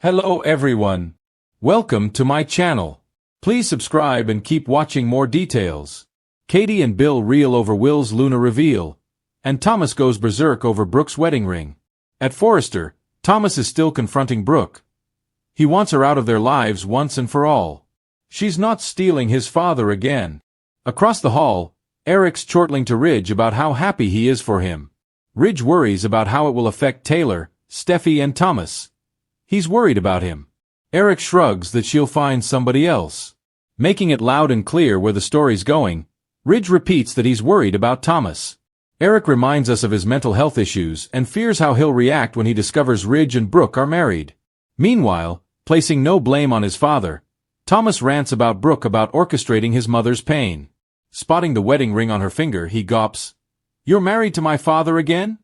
Hello everyone. Welcome to my channel. Please subscribe and keep watching more details. Katie and Bill reel over Will's Luna reveal, and Thomas goes berserk over Brooke's wedding ring. At Forrester, Thomas is still confronting Brooke. He wants her out of their lives once and for all. She's not stealing his father again. Across the hall, Eric's chortling to Ridge about how happy he is for him. Ridge worries about how it will affect Taylor, Steffi and Thomas. He's worried about him. Eric shrugs that she'll find somebody else. Making it loud and clear where the story's going, Ridge repeats that he's worried about Thomas. Eric reminds us of his mental health issues and fears how he'll react when he discovers Ridge and Brooke are married. Meanwhile, placing no blame on his father, Thomas rants about Brooke about orchestrating his mother's pain. Spotting the wedding ring on her finger, he gawps, "You're married to my father again?"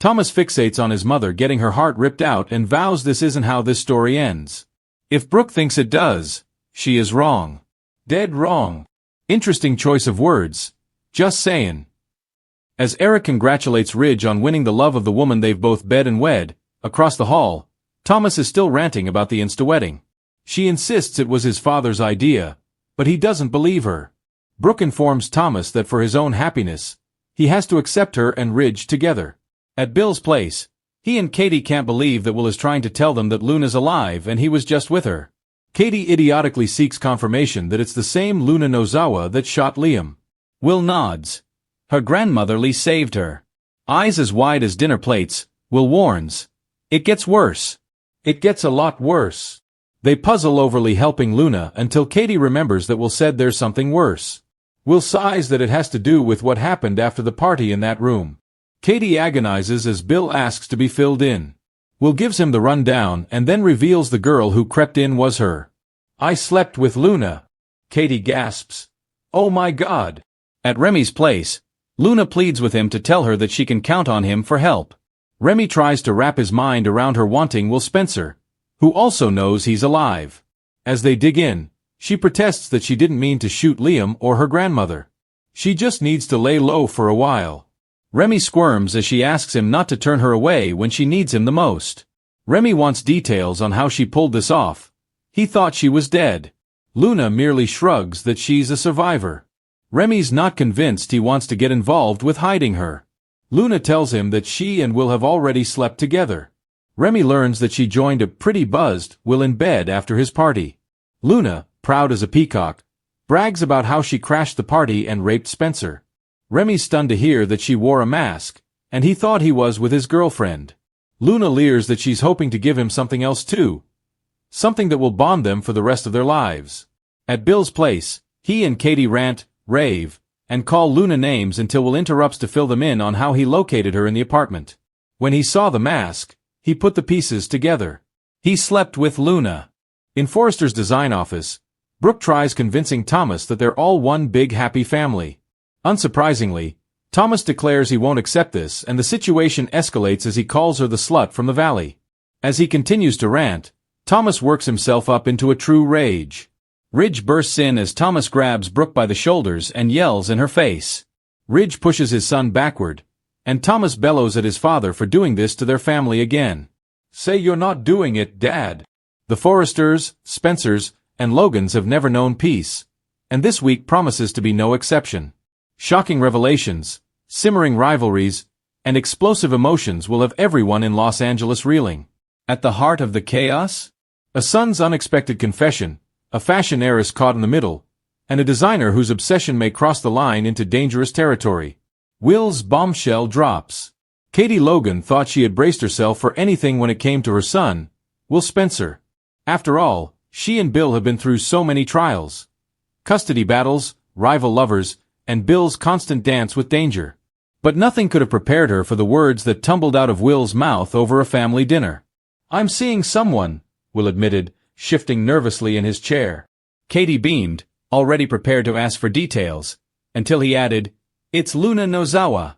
Thomas fixates on his mother getting her heart ripped out and vows this isn't how this story ends. If Brooke thinks it does, she is wrong. Dead wrong. Interesting choice of words. Just saying. As Eric congratulates Ridge on winning the love of the woman they've both bed and wed, across the hall, Thomas is still ranting about the insta-wedding. She insists it was his father's idea, but he doesn't believe her. Brooke informs Thomas that for his own happiness, he has to accept her and Ridge together. At Bill's place, he and Katie can't believe that Will is trying to tell them that Luna's alive and he was just with her. Katie idiotically seeks confirmation that it's the same Luna Nozawa that shot Liam. Will nods. Her grandmotherly saved her. Eyes as wide as dinner plates, Will warns. It gets worse. It gets a lot worse. They puzzle overly helping Luna until Katie remembers that Will said there's something worse. Will sighs that it has to do with what happened after the party in that room. Katie agonizes as Bill asks to be filled in. Will gives him the rundown and then reveals the girl who crept in was her. "I slept with Luna." Katie gasps. "Oh my God." At Remy's place, Luna pleads with him to tell her that she can count on him for help. Remy tries to wrap his mind around her wanting Will Spencer, who also knows he's alive. As they dig in, she protests that she didn't mean to shoot Liam or her grandmother. She just needs to lay low for a while. Remy squirms as she asks him not to turn her away when she needs him the most. Remy wants details on how she pulled this off. He thought she was dead. Luna merely shrugs that she's a survivor. Remy's not convinced he wants to get involved with hiding her. Luna tells him that she and Will have already slept together. Remy learns that she joined a pretty buzzed Will in bed after his party. Luna, proud as a peacock, brags about how she crashed the party and raped Spencer. Remy's stunned to hear that she wore a mask, and he thought he was with his girlfriend. Luna leers that she's hoping to give him something else too. Something that will bond them for the rest of their lives. At Bill's place, he and Katie rant, rave, and call Luna names until Will interrupts to fill them in on how he located her in the apartment. When he saw the mask, he put the pieces together. He slept with Luna. In Forrester's design office, Brooke tries convincing Thomas that they're all one big happy family. Unsurprisingly, Thomas declares he won't accept this and the situation escalates as he calls her the slut from the valley. As he continues to rant, Thomas works himself up into a true rage. Ridge bursts in as Thomas grabs Brooke by the shoulders and yells in her face. Ridge pushes his son backward, and Thomas bellows at his father for doing this to their family again. "Say you're not doing it, Dad." The Forresters, Spencers, and Logans have never known peace, and this week promises to be no exception. Shocking revelations, simmering rivalries, and explosive emotions will have everyone in Los Angeles reeling. At the heart of the chaos? A son's unexpected confession, a fashion heiress caught in the middle, and a designer whose obsession may cross the line into dangerous territory. Will's bombshell drops. Katie Logan thought she had braced herself for anything when it came to her son, Will Spencer. After all, she and Bill have been through so many trials. Custody battles, rival lovers, and Bill's constant dance with danger. But nothing could have prepared her for the words that tumbled out of Will's mouth over a family dinner. "I'm seeing someone," Will admitted, shifting nervously in his chair. Katie beamed, already prepared to ask for details, until he added, "It's Luna Nozawa."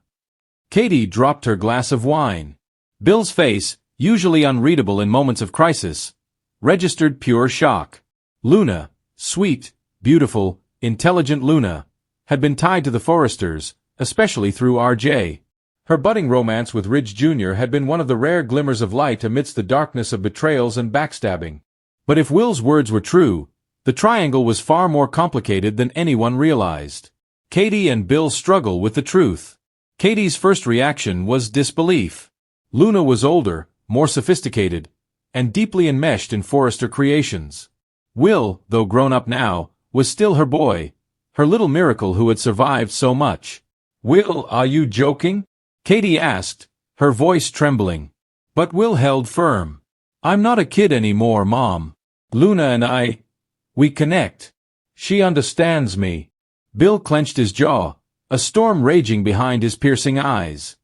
Katie dropped her glass of wine. Bill's face, usually unreadable in moments of crisis, registered pure shock. Luna, sweet, beautiful, intelligent Luna, had been tied to the Forresters, especially through RJ. Her budding romance with Ridge Jr. had been one of the rare glimmers of light amidst the darkness of betrayals and backstabbing. But if Will's words were true, the triangle was far more complicated than anyone realized. Katie and Bill struggle with the truth. Katie's first reaction was disbelief. Luna was older, more sophisticated, and deeply enmeshed in Forrester creations. Will, though grown up now, was still her boy, her little miracle who had survived so much. "Will, are you joking?" Katie asked, her voice trembling. But Will held firm. "I'm not a kid anymore, Mom. Luna and we connect. She understands me." Bill clenched his jaw, a storm raging behind his piercing eyes.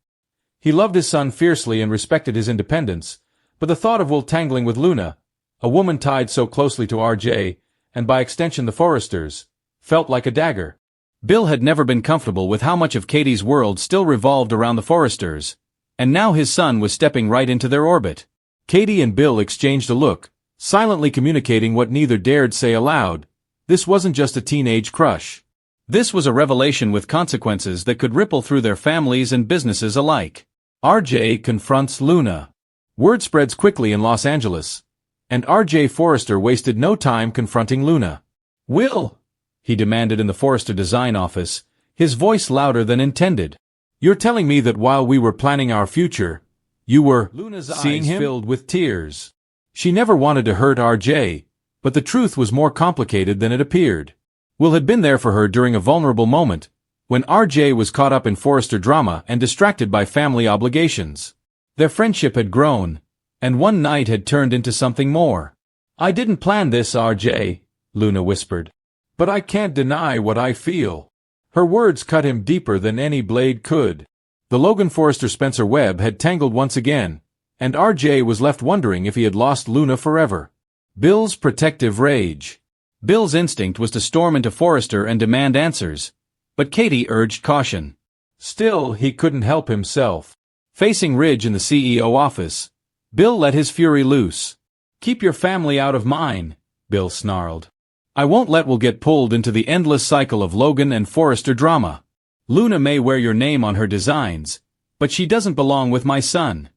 He loved his son fiercely and respected his independence, but the thought of Will tangling with Luna, a woman tied so closely to RJ, and by extension the Forresters, felt like a dagger. Bill had never been comfortable with how much of Katie's world still revolved around the Forresters, and now his son was stepping right into their orbit. Katie and Bill exchanged a look, silently communicating what neither dared say aloud. This wasn't just a teenage crush. This was a revelation with consequences that could ripple through their families and businesses alike. RJ confronts Luna. Word spreads quickly in Los Angeles, and RJ Forrester wasted no time confronting Luna. "Will," he demanded in the Forrester design office, his voice louder than intended. "You're telling me that while we were planning our future, you were Luna's seeing eyes him?" filled with tears. She never wanted to hurt RJ, but the truth was more complicated than it appeared. Will had been there for her during a vulnerable moment, when RJ was caught up in Forrester drama and distracted by family obligations. Their friendship had grown, and one night had turned into something more. "I didn't plan this, RJ," Luna whispered. "But I can't deny what I feel." Her words cut him deeper than any blade could. The Logan Forrester-Spencer web had tangled once again, and RJ was left wondering if he had lost Luna forever. Bill's protective rage. Bill's instinct was to storm into Forrester and demand answers, but Katie urged caution. Still, he couldn't help himself. Facing Ridge in the CEO office, Bill let his fury loose. "Keep your family out of mine," Bill snarled. "I won't let Will get pulled into the endless cycle of Logan and Forrester drama. Luna may wear your name on her designs, but she doesn't belong with my son."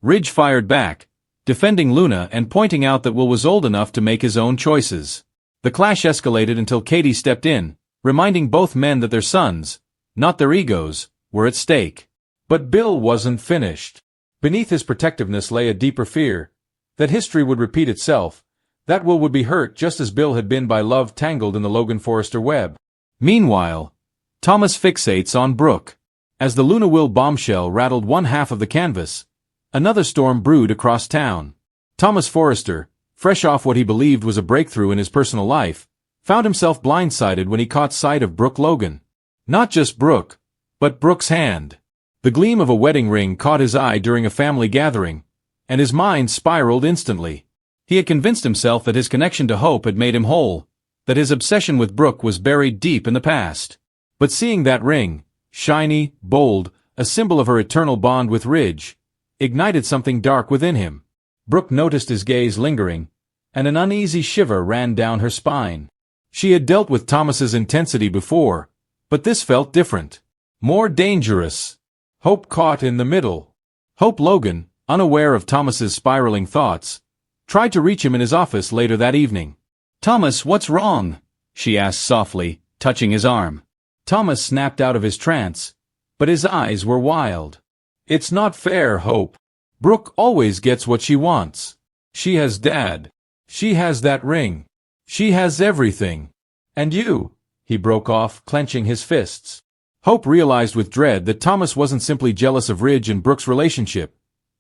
Ridge fired back, defending Luna and pointing out that Will was old enough to make his own choices. The clash escalated until Katie stepped in, reminding both men that their sons, not their egos, were at stake. But Bill wasn't finished. Beneath his protectiveness lay a deeper fear, that history would repeat itself, that Will would be hurt just as Bill had been by love tangled in the Logan Forrester web. Meanwhile, Thomas fixates on Brooke. As the Luna-Will bombshell rattled one half of the canvas, another storm brewed across town. Thomas Forrester, fresh off what he believed was a breakthrough in his personal life, found himself blindsided when he caught sight of Brooke Logan. Not just Brooke, but Brooke's hand. The gleam of a wedding ring caught his eye during a family gathering, and his mind spiraled instantly. He had convinced himself that his connection to Hope had made him whole, that his obsession with Brooke was buried deep in the past. But seeing that ring, shiny, bold, a symbol of her eternal bond with Ridge, ignited something dark within him. Brooke noticed his gaze lingering, and an uneasy shiver ran down her spine. She had dealt with Thomas's intensity before, but this felt different. More dangerous. Hope caught in the middle. Hope Logan, unaware of Thomas's spiraling thoughts, tried to reach him in his office later that evening. "Thomas, what's wrong?" she asked softly, touching his arm. Thomas snapped out of his trance, but his eyes were wild. "It's not fair, Hope. Brooke always gets what she wants. She has Dad. She has that ring. She has everything. And you," he broke off, clenching his fists. Hope realized with dread that Thomas wasn't simply jealous of Ridge and Brooke's relationship.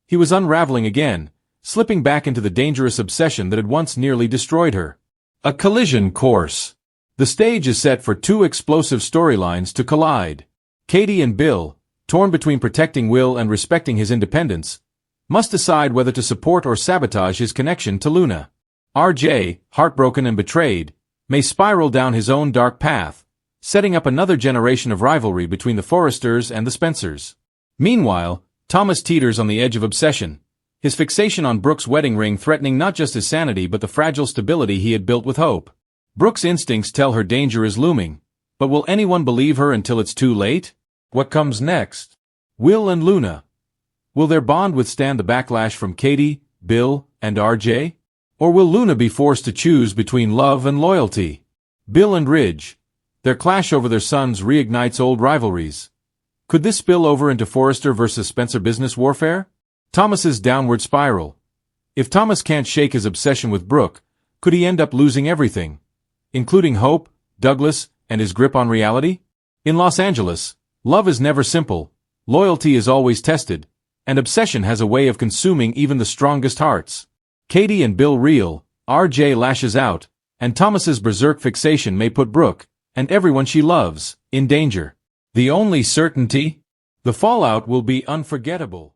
He was unraveling again, slipping back into the dangerous obsession that had once nearly destroyed her. A collision course. The stage is set for two explosive storylines to collide. Katie and Bill, torn between protecting Will and respecting his independence, must decide whether to support or sabotage his connection to Luna. RJ, heartbroken and betrayed, may spiral down his own dark path, setting up another generation of rivalry between the Forresters and the Spencers. Meanwhile, Thomas teeters on the edge of obsession, his fixation on Brooke's wedding ring threatening not just his sanity but the fragile stability he had built with Hope. Brooke's instincts tell her danger is looming, but will anyone believe her until it's too late? What comes next? Will and Luna. Will their bond withstand the backlash from Katie, Bill, and RJ? Or will Luna be forced to choose between love and loyalty? Bill and Ridge. Their clash over their sons reignites old rivalries. Could this spill over into Forrester versus Spencer business warfare? Thomas's downward spiral. If Thomas can't shake his obsession with Brooke, could he end up losing everything, including Hope, Douglas, and his grip on reality? In Los Angeles, love is never simple, loyalty is always tested, and obsession has a way of consuming even the strongest hearts. Katie and Bill reel, RJ lashes out, and Thomas's berserk fixation may put Brooke, and everyone she loves, in danger. The only certainty? The fallout will be unforgettable.